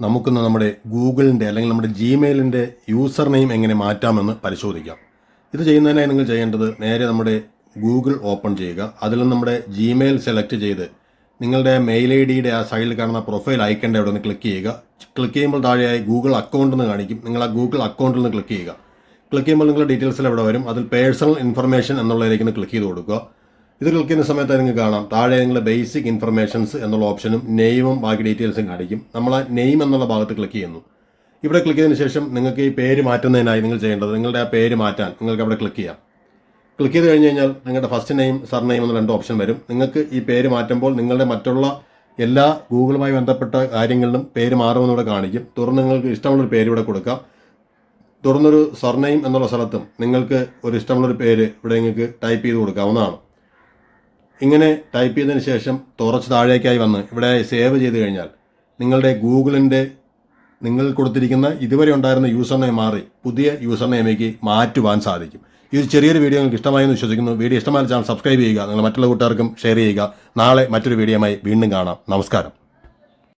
നമുക്കിന്ന് നമ്മുടെ ഗൂഗിളിൻ്റെ അല്ലെങ്കിൽ നമ്മുടെ ജിമെയിലിൻ്റെ യൂസർ നെയിം എങ്ങനെ മാറ്റാമെന്ന് പരിശോധിക്കാം. ഇത് ചെയ്യുന്നതിനായി നിങ്ങൾ ചെയ്യേണ്ടത് നേരെ നമ്മുടെ ഗൂഗിൾ ഓപ്പൺ ചെയ്യുക. അതിൽ നിന്ന് നമ്മുടെ ജിമെയിൽ സെലക്ട് ചെയ്ത് നിങ്ങളുടെ മെയിൽ ഐ ഡിയുടെ ആ സൈഡിൽ കാണുന്ന പ്രൊഫൈൽ ഐക്കൻ്റെ അവിടെ നിന്ന് ക്ലിക്ക് ചെയ്യുക. ക്ലിക്ക് ചെയ്യുമ്പോൾ താഴെയായി ഗൂഗിൾ അക്കൗണ്ട് എന്ന് കാണിക്കും. നിങ്ങൾ ആ ഗൂഗിൾ അക്കൗണ്ടിൽ നിന്ന് ക്ലിക്ക് ചെയ്യുക. ക്ലിക്ക് ചെയ്യുമ്പോൾ നിങ്ങളുടെ ഡീറ്റെയിൽസിൽ എവിടെ വരും, അതിൽ പേഴ്സണൽ ഇൻഫർമേഷൻ എന്നുള്ളതിലേക്ക് ക്ലിക്ക് ചെയ്ത് കൊടുക്കുക. ഇത് ക്ലിക്ക് ചെയ്യുന്ന സമയത്ത് നിങ്ങൾക്ക് കാണാം താഴെ നിങ്ങൾ ബേസിക് ഇൻഫർമേഷൻസ് എന്നുള്ള ഓപ്ഷനും നെയിമും ബാക്കി ഡീറ്റെയിൽസും കാണിക്കും. നമ്മൾ ആ നെയിം എന്നുള്ള ഭാഗത്ത് ക്ലിക്ക് ചെയ്യുന്നു. ഇവിടെ ക്ലിക്ക് ചെയ്തതിന് ശേഷം നിങ്ങൾക്ക് ഈ പേര് മാറ്റുന്നതിനായി നിങ്ങൾ ചെയ്യേണ്ടത് നിങ്ങളുടെ ആ പേര് മാറ്റാൻ നിങ്ങൾക്ക് അവിടെ ക്ലിക്ക് ചെയ്യാം. ക്ലിക്ക് ചെയ്ത് കഴിഞ്ഞ് കഴിഞ്ഞാൽ നിങ്ങളുടെ ഫസ്റ്റ് നെയിം സർ നെയിം എന്ന രണ്ട് ഓപ്ഷൻ വരും. നിങ്ങൾക്ക് ഈ പേര് മാറ്റുമ്പോൾ നിങ്ങളുടെ മറ്റുള്ള എല്ലാ ഗൂഗിളുമായി ബന്ധപ്പെട്ട കാര്യങ്ങളിലും പേര് മാറുമെന്നൂടെ കാണിക്കും. തുടർന്ന് നിങ്ങൾക്ക് ഇഷ്ടമുള്ളൊരു പേര് ഇവിടെ കൊടുക്കാം. തുടർന്നൊരു സർനെയിം എന്നുള്ള സ്ഥലത്തും നിങ്ങൾക്ക് ഒരു ഇഷ്ടമുള്ളൊരു പേര് ഇവിടെ നിങ്ങൾക്ക് ടൈപ്പ് ചെയ്ത് കൊടുക്കാവുന്നതാണ്. ഇങ്ങനെ ടൈപ്പ് ചെയ്തതിന് ശേഷം തുറച്ച് താഴേക്കായി വന്ന് ഇവിടെ സേവ് ചെയ്ത് കഴിഞ്ഞാൽ നിങ്ങളുടെ ഗൂഗിളിൻ്റെ നിങ്ങൾ കൊടുത്തിരിക്കുന്ന ഇതുവരെ ഉണ്ടായിരുന്ന യൂസർ നെയിം മാറി പുതിയ യൂസർ നെയിമിലേക്ക് മാറ്റുവാൻ സാധിക്കും. ഈ ചെറിയൊരു വീഡിയോ നിങ്ങൾക്ക് ഇഷ്ടമായെന്ന് വിശ്വസിക്കുന്നു. വീഡിയോ ഇഷ്ടമായ ചാനൽ സബ്സ്ക്രൈബ് ചെയ്യുക. നിങ്ങൾ മറ്റുള്ള കൂട്ടുകാർക്കും ഷെയർ ചെയ്യുക. നാളെ മറ്റൊരു വീഡിയോയുമായി വീണ്ടും കാണാം. നമസ്കാരം.